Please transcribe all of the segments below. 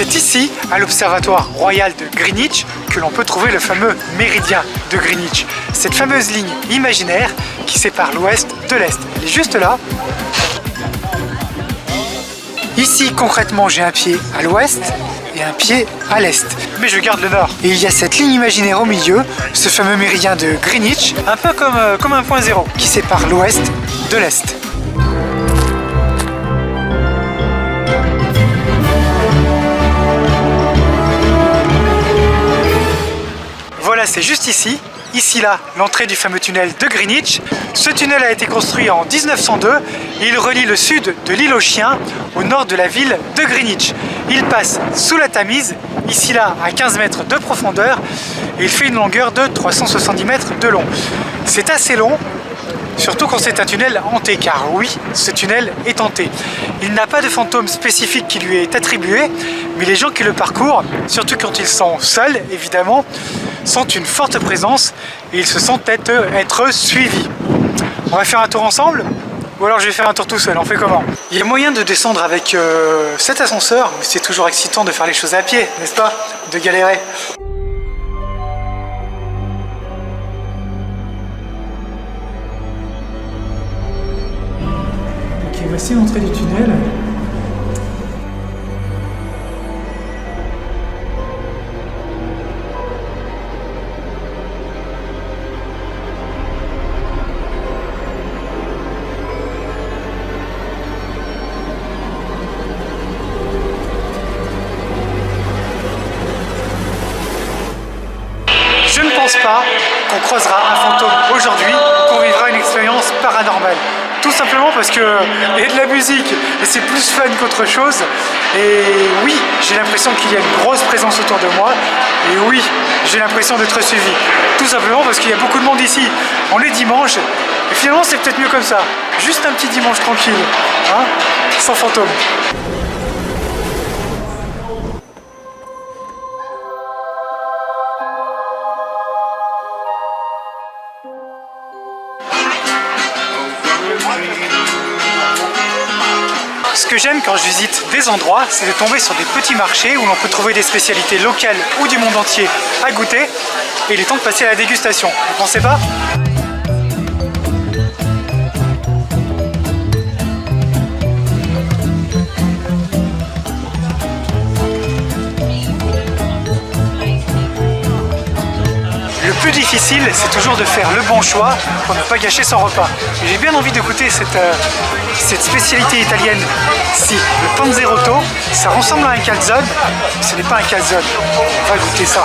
C'est ici, à l'Observatoire Royal de Greenwich, que l'on peut trouver le fameux méridien de Greenwich. Cette fameuse ligne imaginaire qui sépare l'ouest de l'est. Elle est juste là. Ici, concrètement, j'ai un pied à l'ouest et un pied à l'est. Mais je garde le nord. Et il y a cette ligne imaginaire au milieu, ce fameux méridien de Greenwich, un peu comme un point zéro, qui sépare l'ouest de l'est. Voilà, c'est juste ici. Ici là, l'entrée du fameux tunnel de Greenwich. Ce tunnel a été construit en 1902 et il relie le sud de l'île aux Chiens au nord de la ville de Greenwich. Il passe sous la Tamise, ici là à 15 mètres de profondeur et il fait une longueur de 370 mètres de long. C'est assez long, surtout quand c'est un tunnel hanté, car oui, ce tunnel est hanté. Il n'a pas de fantôme spécifique qui lui est attribué, mais les gens qui le parcourent, surtout quand ils sont seuls évidemment, sentent une forte présence et ils se sentent être suivis. On va faire un tour ensemble ou alors je vais faire un tour tout seul, on fait comment? Il y a moyen de descendre avec cet ascenseur, mais c'est toujours excitant de faire les choses à pied, n'est-ce pas? De galérer. Ok, voici l'entrée du tunnel. Je ne pense pas qu'on croisera un fantôme aujourd'hui, qu'on vivra une expérience paranormale. Tout simplement parce que il y a de la musique et c'est plus fun qu'autre chose. Et oui, j'ai l'impression qu'il y a une grosse présence autour de moi. Et oui, j'ai l'impression d'être suivi. Tout simplement parce qu'il y a beaucoup de monde ici. On est dimanche et finalement c'est peut-être mieux comme ça. Juste un petit dimanche tranquille, hein, sans fantôme. Ce que j'aime quand je visite des endroits, c'est de tomber sur des petits marchés où l'on peut trouver des spécialités locales ou du monde entier à goûter. Et il est temps de passer à la dégustation, vous pensez pas ? Le plus difficile, c'est toujours de faire le bon choix pour ne pas gâcher son repas. J'ai bien envie de goûter cette spécialité italienne ici, le panzerotto. Ça ressemble à un calzone, mais ce n'est pas un calzone. On va goûter ça.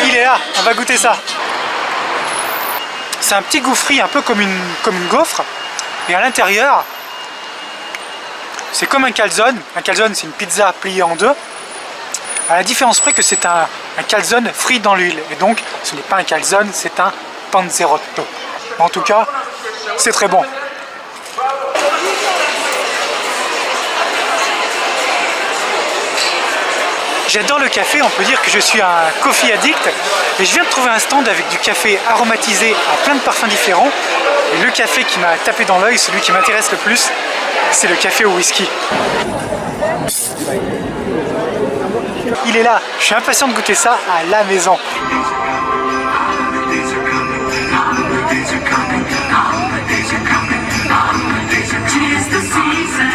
Il est là, on va goûter ça. C'est un petit goût frit, un peu comme une gaufre. Et à l'intérieur, c'est comme un calzone. Un calzone, c'est une pizza pliée en deux. À la différence près que c'est un calzone frit dans l'huile. Et donc, ce n'est pas un calzone, c'est un panzerotto. En tout cas, c'est très bon. J'adore le café, on peut dire que je suis un coffee addict et je viens de trouver un stand avec du café aromatisé à plein de parfums différents et le café qui m'a tapé dans l'œil, celui qui m'intéresse le plus, c'est le café au whisky. Il est là, je suis impatient de goûter ça à la maison.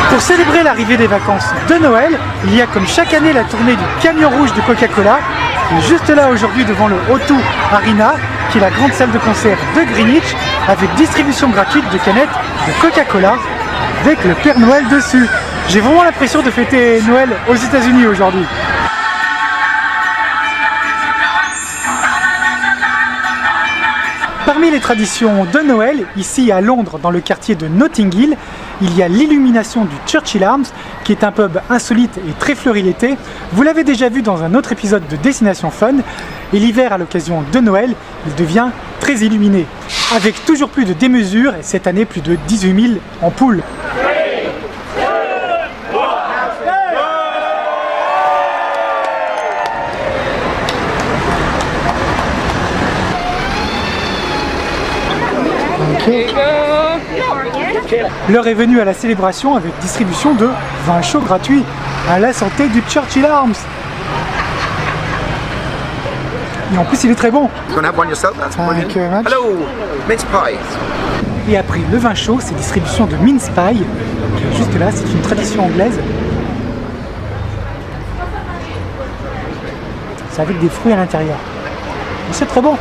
Pour célébrer l'arrivée des vacances de Noël, il y a comme chaque année la tournée du camion rouge de Coca-Cola. Juste là aujourd'hui devant le O2 Arena, qui est la grande salle de concert de Greenwich, avec distribution gratuite de canettes de Coca-Cola avec le Père Noël dessus. J'ai vraiment l'impression de fêter Noël aux États-Unis aujourd'hui. Parmi les traditions de Noël, ici à Londres, dans le quartier de Notting Hill, il y a l'illumination du Churchill Arms, qui est un pub insolite et très fleuri l'été. Vous l'avez déjà vu dans un autre épisode de Destination Fun, et l'hiver, à l'occasion de Noël, il devient très illuminé. avec toujours plus de démesures et cette année plus de 18 000 ampoules. L'heure est venue à la célébration avec distribution de vin chaud gratuit à la santé du Churchill Arms. Et en plus il est très bon. Thank you very much. Hello, mince pie. Et après le vin chaud, c'est distribution de mince pie, qui est juste là, c'est une tradition anglaise. C'est avec des fruits à l'intérieur. C'est très bon.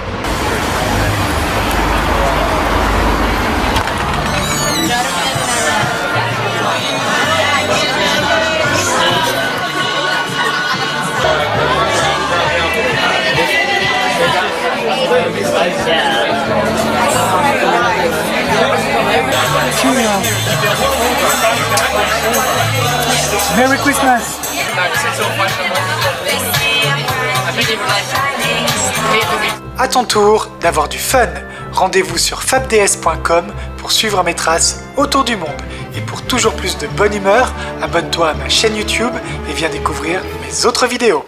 Merry Christmas! À ton tour d'avoir du fun. Rendez-vous sur fabds.com pour suivre mes traces autour du monde. Et pour toujours plus de bonne humeur, abonne-toi à ma chaîne YouTube et viens découvrir mes autres vidéos.